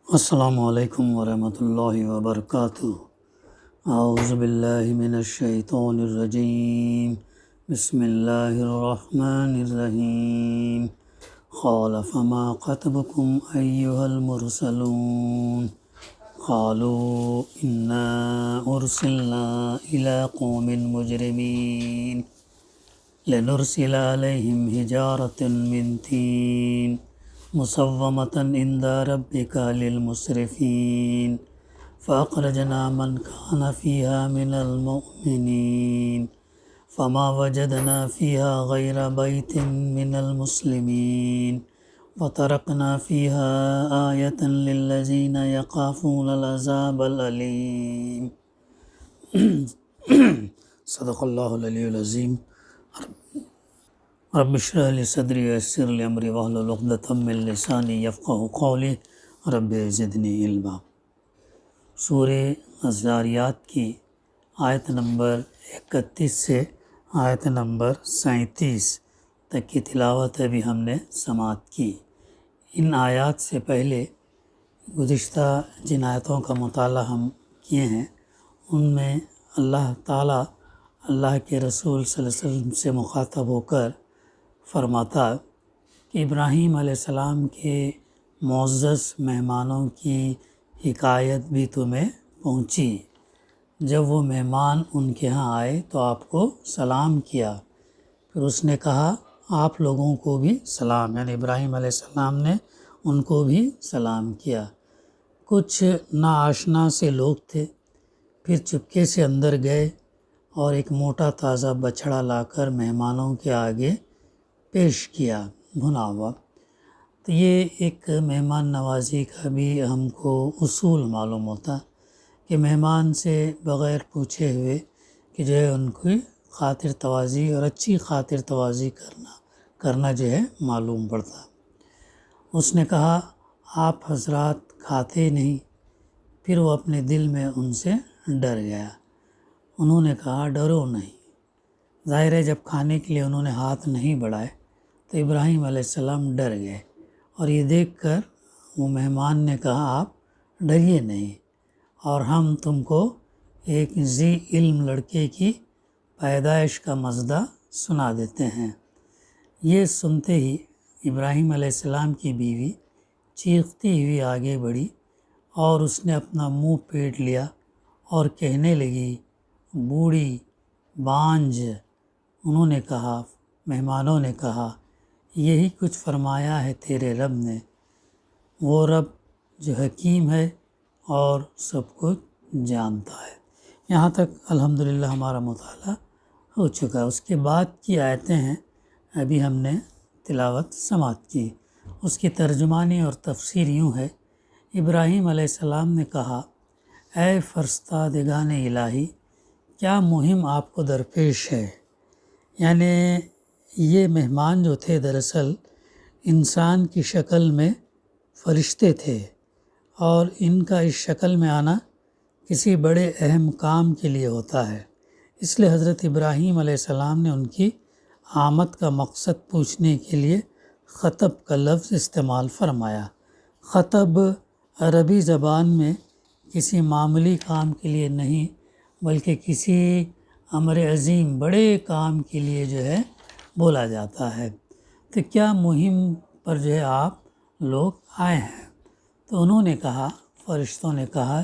السلام علیکم ورحمۃ اللہ وبرکاتہ۔ اعوذ باللہ من الشیطان الرجیم، بسم اللہ الرحمن الرحیم۔ قال فما خطبکم ایھا المرسلون قالوا انا ارسلنا الی قوم مجرمین لنرسل علیہم حجارۃ من طین مسومۃ عند ربک للمسرفین فاخرجنا من کان فیہا من المؤمنین فما وجدنا فیہا غیر بیت من المسلمین وترکنا فیہا آیۃ للذین یخافون العذاب العلیم۔ صدق اللہ العلی العظیم۔ رب اشرح لی صدری ویسر لی امری واحلل عقدۃ من لسانی یفقہوا قولی رب زدنی علما۔ سورہ الذاریات کی آیت نمبر 31 سے آیت نمبر 37 تک کی تلاوت ابھی ہم نے سماعت کی۔ ان آیات سے پہلے گزشتہ جن آیتوں کا مطالعہ ہم کیے ہیں ان میں اللہ تعالیٰ اللہ کے رسول صلی اللہ علیہ وسلم سے مخاطب ہو کر فرماتا کہ ابراہیم علیہ السلام کے معزز مہمانوں کی حکایت بھی تمہیں پہنچی۔ جب وہ مہمان ان کے ہاں آئے تو آپ کو سلام کیا، پھر اس نے کہا آپ لوگوں کو بھی سلام، یعنی ابراہیم علیہ السلام نے ان کو بھی سلام کیا۔ کچھ ناآشنا سے لوگ تھے، پھر چپکے سے اندر گئے اور ایک موٹا تازہ بچھڑا لا کر مہمانوں کے آگے پیش کیا بھنا ہوا۔ تو یہ ایک مہمان نوازی کا بھی ہم کو اصول معلوم ہوتا کہ مہمان سے بغیر پوچھے ہوئے کہ جو ہے ان کی خاطر توازی اور اچھی خاطر توازی کرنا جو ہے معلوم پڑتا۔ اس نے کہا آپ حضرات کھاتے نہیں، پھر وہ اپنے دل میں ان سے ڈر گیا۔ انہوں نے کہا ڈرو نہیں۔ ظاہر ہے جب کھانے کے لیے انہوں نے ہاتھ نہیں بڑھائے تو ابراہیم علیہ السلام ڈر گئے، اور یہ دیکھ کر وہ مہمان نے کہا آپ ڈریے نہیں، اور ہم تم کو ایک ذی علم لڑکے کی پیدائش کا مزدہ سنا دیتے ہیں۔ یہ سنتے ہی ابراہیم علیہ السلام کی بیوی چیختی ہوئی آگے بڑھی اور اس نے اپنا منہ پیٹ لیا اور کہنے لگی بوڑھی بانجھ۔ انہوں نے کہا، مہمانوں نے کہا یہی کچھ فرمایا ہے تیرے رب نے، وہ رب جو حکیم ہے اور سب کچھ جانتا ہے۔ یہاں تک الحمدللہ ہمارا مطالعہ ہو چکا۔ اس کے بعد کی آیتیں ہیں ابھی ہم نے تلاوت سماعت کی۔ اس کی ترجمانی اور تفسیر یوں ہے، ابراہیم علیہ السلام نے کہا اے فرستادگان الہی، کیا مہم آپ کو درپیش ہے؟ یعنی یہ مہمان جو تھے دراصل انسان کی شکل میں فرشتے تھے، اور ان کا اس شکل میں آنا کسی بڑے اہم کام کے لیے ہوتا ہے۔ اس لیے حضرت ابراہیم علیہ السلام نے ان کی آمد کا مقصد پوچھنے کے لیے خطب کا لفظ استعمال فرمایا۔ خطب عربی زبان میں کسی معمولی کام کے لیے نہیں بلکہ کسی امر عظیم بڑے کام کے لیے جو ہے بولا جاتا ہے۔ تو کیا مہم پر جو ہے آپ لوگ آئے ہیں؟ تو انہوں نے کہا، فرشتوں نے کہا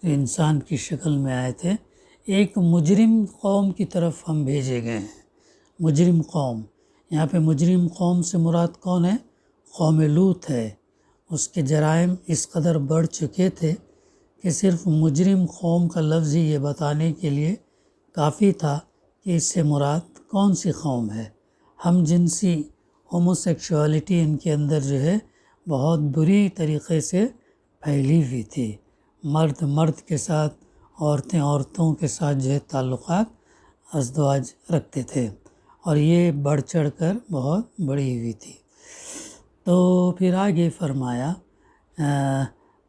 جو انسان کی شکل میں آئے تھے، ایک مجرم قوم کی طرف ہم بھیجے گئے ہیں۔ مجرم قوم، یہاں پہ مجرم قوم سے مراد کون ہے؟ قوم لوط ہے۔ اس کے جرائم اس قدر بڑھ چکے تھے کہ صرف مجرم قوم کا لفظ ہی یہ بتانے کے لیے کافی تھا کہ اس سے مراد کون سی قوم ہے۔ ہم جنسی ہوموسیکشوالٹی ان کے اندر جو ہے بہت بری طریقے سے پھیلی ہوئی تھی۔ مرد مرد کے ساتھ، عورتیں عورتوں کے ساتھ جو ہے تعلقات ازدواج رکھتے تھے، اور یہ بڑھ چڑھ کر بہت بڑی ہوئی تھی۔ تو پھر آگے فرمایا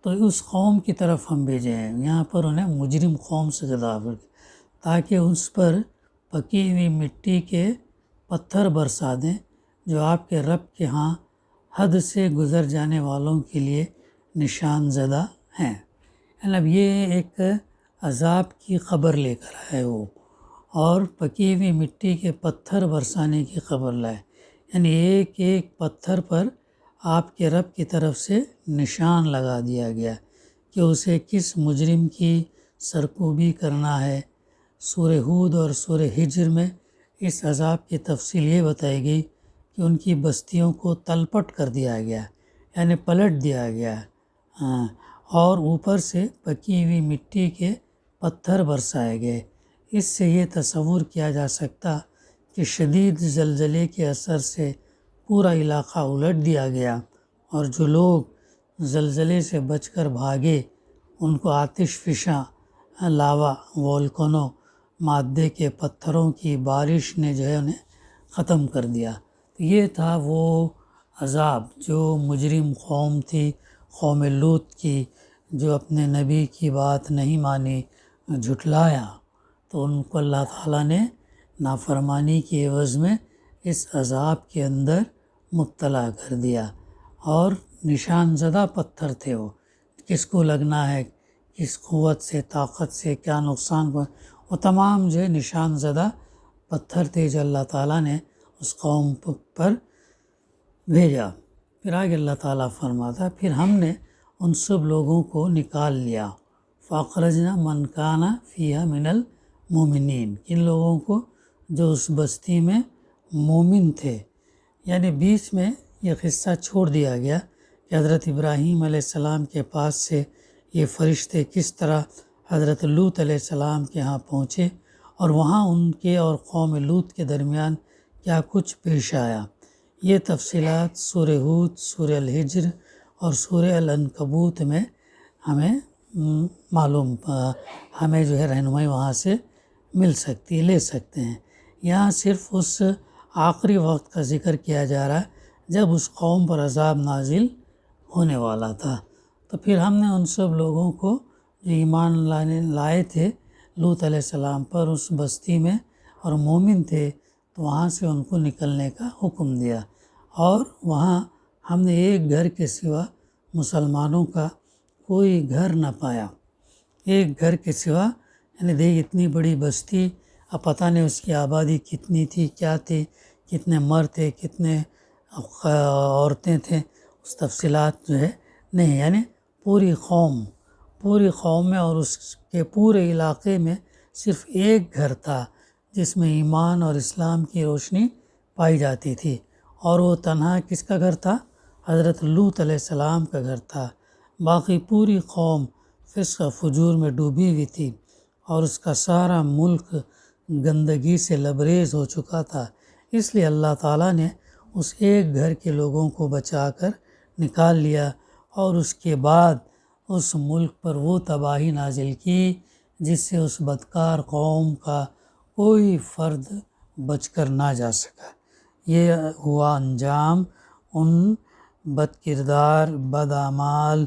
تو اس قوم کی طرف ہم بھیجے ہیں، یہاں پر انہیں مجرم قوم سے خطاب کر تاکہ اس پر پکی ہوئی مٹی کے پتھر برسا دیں جو آپ کے رب کے ہاں حد سے گزر جانے والوں کے لیے نشان زدہ ہیں۔ یعنی اب یہ ایک عذاب کی خبر لے کر آئے وہ، اور پکی ہوئی مٹی کے پتھر برسانے کی خبر لائے، یعنی ایک ایک پتھر پر آپ کے رب کی طرف سے نشان لگا دیا گیا کہ اسے کس مجرم کی سرکوبی کرنا ہے۔ سورہ ہود اور سورہ ہجر میں اس عذاب کی تفصیل یہ بتائی گئی کہ ان کی بستیوں کو تلپٹ کر دیا گیا، یعنی پلٹ دیا گیا، اور اوپر سے پکی ہوئی مٹی کے پتھر برسائے گئے۔ اس سے یہ تصور کیا جا سکتا کہ شدید زلزلے کے اثر سے پورا علاقہ الٹ دیا گیا، اور جو لوگ زلزلے سے بچ کر بھاگے ان کو آتش فشاں لاوا وولکانو مادے کے پتھروں کی بارش نے جو ہے انہیں ختم کر دیا۔ تو یہ تھا وہ عذاب جو مجرم قوم تھی، قوم لوط کی، جو اپنے نبی کی بات نہیں مانی، جھٹلایا، تو ان کو اللہ تعالیٰ نے نافرمانی کی عوض میں اس عذاب کے اندر مبتلا کر دیا۔ اور نشان زدہ پتھر تھے وہ، کس کو لگنا ہے، کس قوت سے، طاقت سے کیا نقصان کو، وہ تمام جو ہے نشان زدہ پتھر تھے جو اللہ تعالیٰ نے اس قوم پر بھیجا۔ پھر آگے اللہ تعالیٰ فرماتا، پھر ہم نے ان سب لوگوں کو نکال لیا، فَأَخْرَجْنَا مَنْ كَانَ فِيهَا مِنَ الْمُؤْمِنِينَ، کن لوگوں کو جو اس بستی میں مومن تھے۔ یعنی بیچ میں یہ قصہ چھوڑ دیا گیا کہ حضرت ابراہیم علیہ السلام کے پاس سے یہ فرشتے کس طرح حضرت لوط علیہ السلام کے ہاں پہنچے، اور وہاں ان کے اور قوم لوط کے درمیان کیا کچھ پیش آیا۔ یہ تفصیلات سورہ ہود، سورہ الحجر اور سورہ العنکبوت میں ہمیں ہمیں جو ہے رہنمائی وہاں سے مل سکتی، لے سکتے ہیں۔ یہاں صرف اس آخری وقت کا ذکر کیا جا رہا ہے جب اس قوم پر عذاب نازل ہونے والا تھا۔ تو پھر ہم نے ان سب لوگوں کو جو ایمان لائے تھے لوط علیہ السلام پر اس بستی میں اور مومن تھے، تو وہاں سے ان کو نکلنے کا حکم دیا، اور وہاں ہم نے ایک گھر کے سوا مسلمانوں کا کوئی گھر نہ پایا۔ ایک گھر کے سوا، یعنی دیکھ اتنی بڑی بستی، اب پتہ نہیں اس کی آبادی کتنی تھی، کیا تھی، کتنے مرد تھے، کتنے عورتیں تھیں، اس تفصیلات جو ہے نہیں، یعنی پوری قوم میں اور اس کے پورے علاقے میں صرف ایک گھر تھا جس میں ایمان اور اسلام کی روشنی پائی جاتی تھی، اور وہ تنہا کس کا گھر تھا؟ حضرت لوط علیہ السلام کا گھر تھا۔ باقی پوری قوم فسق و فجور میں ڈوبی ہوئی تھی، اور اس کا سارا ملک گندگی سے لبریز ہو چکا تھا۔ اس لیے اللہ تعالیٰ نے اس ایک گھر کے لوگوں کو بچا کر نکال لیا، اور اس کے بعد اس ملک پر وہ تباہی نازل کی جس سے اس بدکار قوم کا کوئی فرد بچ کر نہ جا سکا۔ یہ ہوا انجام ان بد کردار، بد اعمال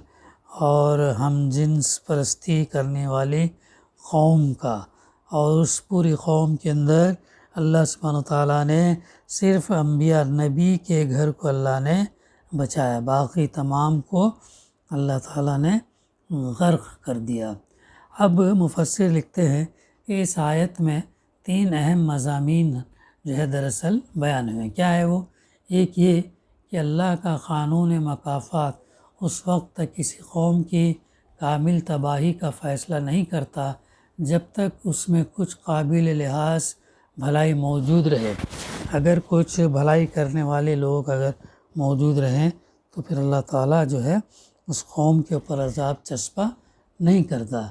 اور ہم جنس پرستی کرنے والی قوم کا۔ اور اس پوری قوم کے اندر اللہ سبحانہ وتعالیٰ نے صرف انبیاء نبی کے گھر کو اللہ نے بچایا، باقی تمام کو اللہ تعالیٰ نے غرق کر دیا۔ اب مفسر لکھتے ہیں کہ اس آیت میں 3 اہم مضامین جو ہے دراصل بیان ہوئے۔ کیا ہے وہ؟ ایک یہ کہ اللہ کا قانون مکافات اس وقت تک کسی قوم کی کامل تباہی کا فیصلہ نہیں کرتا جب تک اس میں کچھ قابل لحاظ بھلائی موجود رہے۔ اگر کچھ بھلائی کرنے والے لوگ اگر موجود رہیں تو پھر اللہ تعالیٰ جو ہے اس قوم کے اوپر عذاب چسپاں نہیں کرتا۔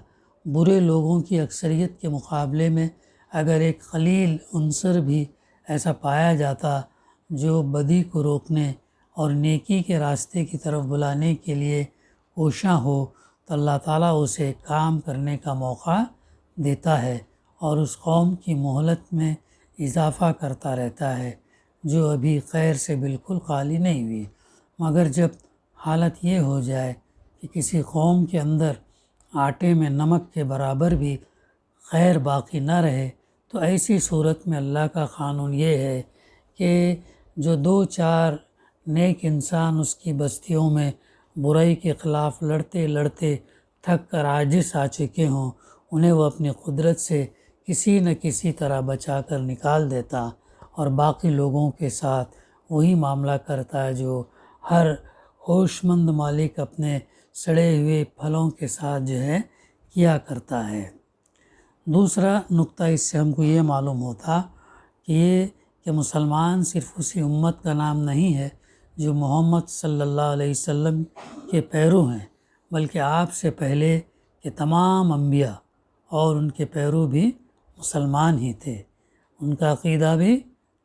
برے لوگوں کی اکثریت کے مقابلے میں اگر ایک قلیل عنصر بھی ایسا پایا جاتا جو بدی کو روکنے اور نیکی کے راستے کی طرف بلانے کے لیے کوشاں ہو، تو اللہ تعالیٰ اسے کام کرنے کا موقع دیتا ہے اور اس قوم کی مہلت میں اضافہ کرتا رہتا ہے جو ابھی خیر سے بالکل خالی نہیں ہوئی۔ مگر جب حالت یہ ہو جائے کہ کسی قوم کے اندر آٹے میں نمک کے برابر بھی خیر باقی نہ رہے، تو ایسی صورت میں اللہ کا قانون یہ ہے کہ جو 2-4 نیک انسان اس کی بستیوں میں برائی کے خلاف لڑتے لڑتے تھک کر عاجز آ چکے ہوں، انہیں وہ اپنی قدرت سے کسی نہ کسی طرح بچا کر نکال دیتا اور باقی لوگوں کے ساتھ وہی معاملہ کرتا ہے جو ہر ہوش مند مالک اپنے سڑے ہوئے پھلوں کے ساتھ کیا کرتا ہے۔ دوسرا نقطہ اس سے ہم کو یہ معلوم ہوتا کہ مسلمان صرف اسی امت کا نام نہیں ہے جو محمد صلی اللہ علیہ وسلم کے پیرو ہیں، بلکہ آپ سے پہلے کے تمام انبیاء اور ان کے پیرو بھی مسلمان ہی تھے۔ ان کا عقیدہ بھی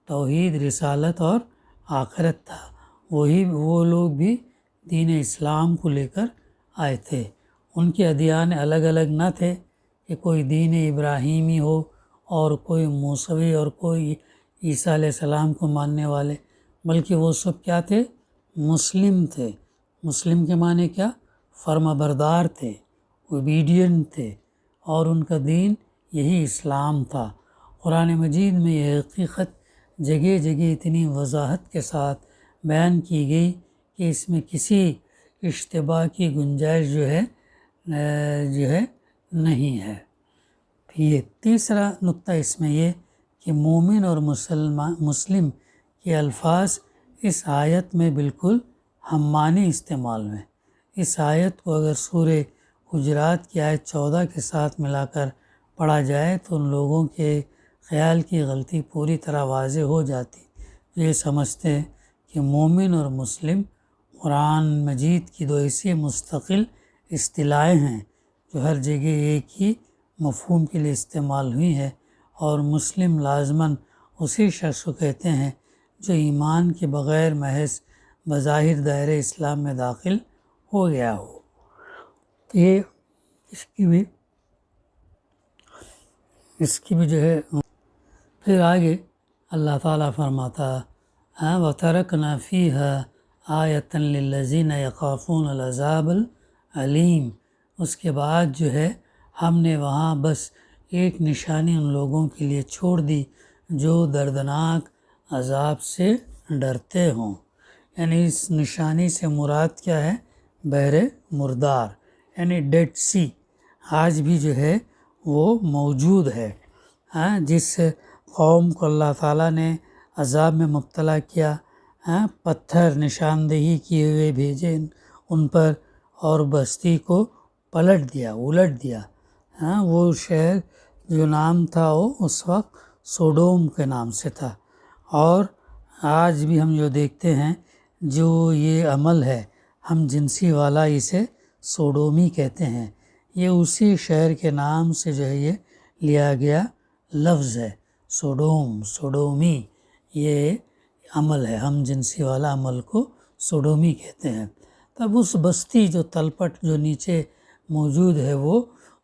توحید، رسالت اور آخرت تھا۔ وہ لوگ بھی دین اسلام کو لے کر آئے تھے۔ ان کے ادیان الگ الگ نہ تھے کہ کوئی دین ابراہیمی ہو اور کوئی موسوی اور کوئی عیسیٰ علیہ السلام کو ماننے والے، بلکہ وہ سب کیا تھے؟ مسلم تھے۔ مسلم کے معنی کیا؟ فرما بردار تھے، اوبیڈینٹ تھے، اور ان کا دین یہی اسلام تھا۔ قرآن مجید میں یہ حقیقت جگہ جگہ اتنی وضاحت کے ساتھ بیان کی گئی کہ اس میں کسی اشتباہ کی گنجائش نہیں ہے۔ یہ تیسرا نقطہ اس میں یہ کہ مومن اور مسلم کے الفاظ اس آیت میں بالکل ہم معنی استعمال ہیں۔ اس آیت کو اگر سورہ حجرات کی آیت 14 کے ساتھ ملا کر پڑھا جائے تو ان لوگوں کے خیال کی غلطی پوری طرح واضح ہو جاتی۔ یہ سمجھتے ہیں کہ مومن اور مسلم قرآن مجید کی دو ایسی مستقل اصطلاحیں ہیں جو ہر جگہ ایک ہی مفہوم کے لیے استعمال ہوئی ہے، اور مسلم لازماً اسی شخص کو کہتے ہیں جو ایمان کے بغیر محض بظاہر دائرۂ اسلام میں داخل ہو گیا ہو۔ تو یہ اس کی بھی پھر آگے اللہ تعالیٰ فرماتا وَتَرَكْنَا فِيهَا آیَةً لِلَّذِينَ يَخَافُونَ الْعَذَابَ الْأَلِيمَ۔ اس کے بعد ہم نے وہاں بس ایک نشانی ان لوگوں کے لیے چھوڑ دی جو دردناک عذاب سے ڈرتے ہوں۔ یعنی اس نشانی سے مراد کیا ہے؟ بحر مردار، یعنی ڈیڈ سی آج بھی وہ موجود ہے۔ جس قوم کو اللہ تعالیٰ نے عذاب میں مبتلا کیا، پتھر نشاندہی کیے ہوئے بھیجے ان پر اور بستی کو الٹ دیا۔ وہ شہر جو نام تھا وہ اس وقت سوڈوم کے نام سے تھا، اور آج بھی ہم جو دیکھتے ہیں جو یہ عمل ہے ہم جنسی والا اسے سوڈومی کہتے ہیں، یہ اسی شہر کے نام سے یہ لیا گیا لفظ ہے۔ سوڈومی یہ عمل ہے، ہم جنسی والا عمل کو سوڈومی کہتے ہیں۔ تب اس بستی جو تلپٹ جو نیچے موجود ہے وہ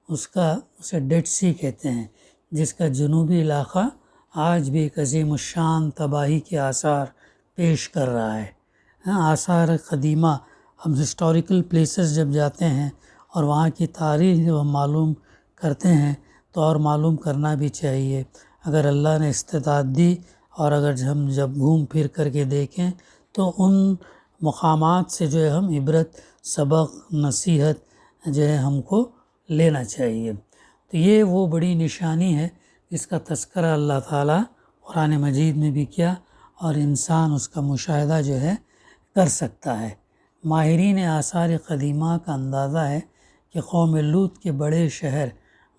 اسے ڈیڈ سی کہتے ہیں، جس کا جنوبی علاقہ آج بھی ایک عظیم الشان تباہی کے آثار پیش کر رہا ہے۔ آثار قدیمہ، ہم ہسٹوریکل پلیسز جب جاتے ہیں اور وہاں کی تاریخ جب ہم معلوم کرتے ہیں تو اور معلوم کرنا بھی چاہیے۔ اگر اللہ نے استطاعت دی اور اگر ہم جب گھوم پھر کر کے دیکھیں تو ان مقامات سے ہم عبرت، سبق، نصیحت ہم کو لینا چاہیے۔ تو یہ وہ بڑی نشانی ہے جس کا تذکرہ اللہ تعالیٰ قرآن مجید میں بھی کیا، اور انسان اس کا مشاہدہ کر سکتا ہے۔ ماہرین آثار قدیمہ کا اندازہ ہے کہ قوم لوط کے بڑے شہر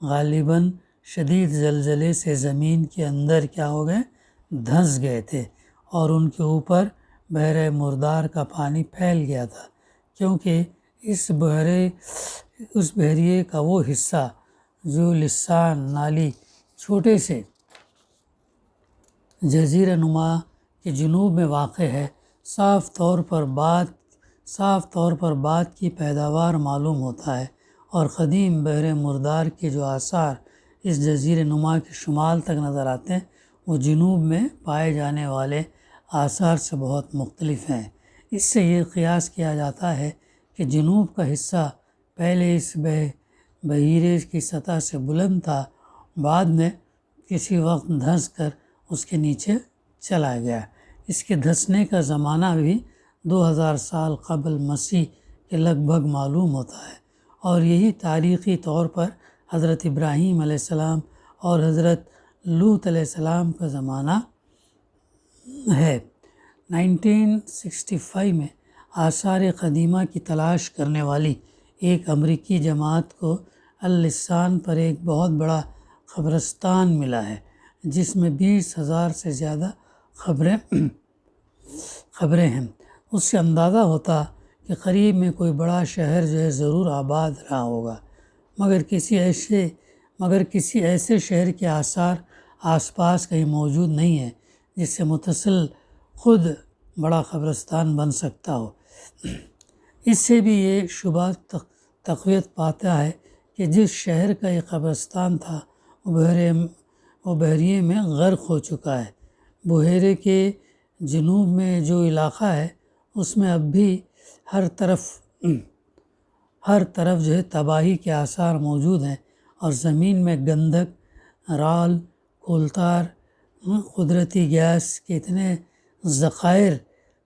غالباً شدید زلزلے سے زمین کے اندر کیا ہو گئے؟ دھنس گئے تھے، اور ان کے اوپر بحر مردار کا پانی پھیل گیا تھا، کیونکہ اس بحریے کا وہ حصہ جو لسان نالی چھوٹے سے جزیرہ نما کے جنوب میں واقع ہے، صاف طور پر بات کی پیداوار معلوم ہوتا ہے، اور قدیم بحر مردار کے جو آثار اس جزیرہ نما کے شمال تک نظر آتے ہیں وہ جنوب میں پائے جانے والے آثار سے بہت مختلف ہیں۔ اس سے یہ قیاس کیا جاتا ہے کہ جنوب کا حصہ پہلے اس بحیرے کی سطح سے بلند تھا، بعد میں کسی وقت دھنس کر اس کے نیچے چلا گیا۔ اس کے دھنسنے کا زمانہ بھی 2000 سال قبل مسیح کہ لگ بھگ معلوم ہوتا ہے، اور یہی تاریخی طور پر حضرت ابراہیم علیہ السلام اور حضرت لوط علیہ السلام کا زمانہ ہے۔ 1965 میں آثار قدیمہ کی تلاش کرنے والی ایک امریکی جماعت کو اللسان پر ایک بہت بڑا قبرستان ملا ہے، جس میں 20,000 سے زیادہ قبریں ہیں۔ اس سے اندازہ ہوتا کہ قریب میں کوئی بڑا شہر جو ہے ضرور آباد رہا ہوگا، مگر کسی ایسے شہر کے آثار آس پاس کہیں موجود نہیں ہیں جس سے متصل خود بڑا قبرستان بن سکتا ہو۔ اس سے بھی یہ شبہ تقویت پاتا ہے کہ جس شہر کا یہ قبرستان تھا وہ بحیرے میں غرق ہو چکا ہے۔ بحیرے کے جنوب میں جو علاقہ ہے اس میں اب بھی ہر طرف جو ہے تباہی کے آثار موجود ہیں، اور زمین میں گندھک، رال، کولتار، قدرتی گیس کے اتنے ذخائر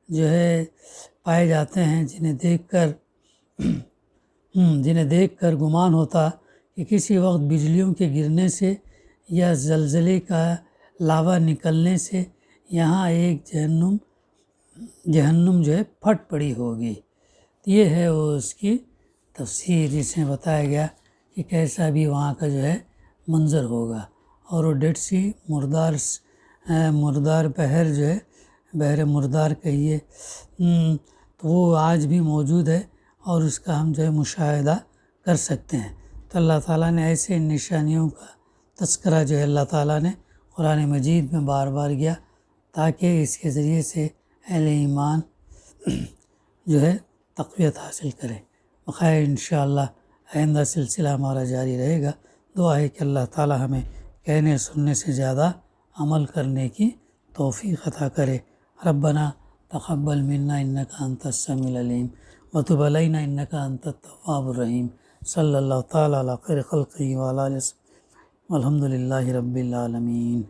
جو ہے پائے جاتے ہیں جنہیں دیکھ کر گمان ہوتا کہ کسی وقت بجلیوں کے گرنے سے یا زلزلے کا لاوا نکلنے سے یہاں ایک جہنم جو ہے پھٹ پڑی ہوگی۔ یہ ہے وہ اس کی تفسیر، جس میں بتایا گیا کہ کیسا بھی وہاں کا جو ہے منظر ہوگا۔ اور وہ ڈیڈ سی مردار بحر جو ہے، بحر مردار کہیے، تو وہ آج بھی موجود ہے، اور اس کا ہم جو ہے مشاہدہ کر سکتے ہیں۔ تو اللہ تعالیٰ نے ایسے نشانیوں کا تذکرہ جو ہے اللہ تعالیٰ نے قرآن مجید میں بار بار کیا، تاکہ اس کے ذریعے سے اہل ایمان جو ہے تقویت حاصل کرے۔ بخیر انشاءاللہ آئندہ سلسلہ ہمارا جاری رہے گا۔ دعا ہے کہ اللہ تعالیٰ ہمیں کہنے سننے سے زیادہ عمل کرنے کی توفیق عطا کرے۔ ربنا تقبل منا انک انت السمیع العلیم وتب علینا انک انت التواب الرحیم۔ صلی اللہ تعالیٰ علی خیر خلقہ وعلی آلہ وصحبہ والحمد للہ رب العالمین۔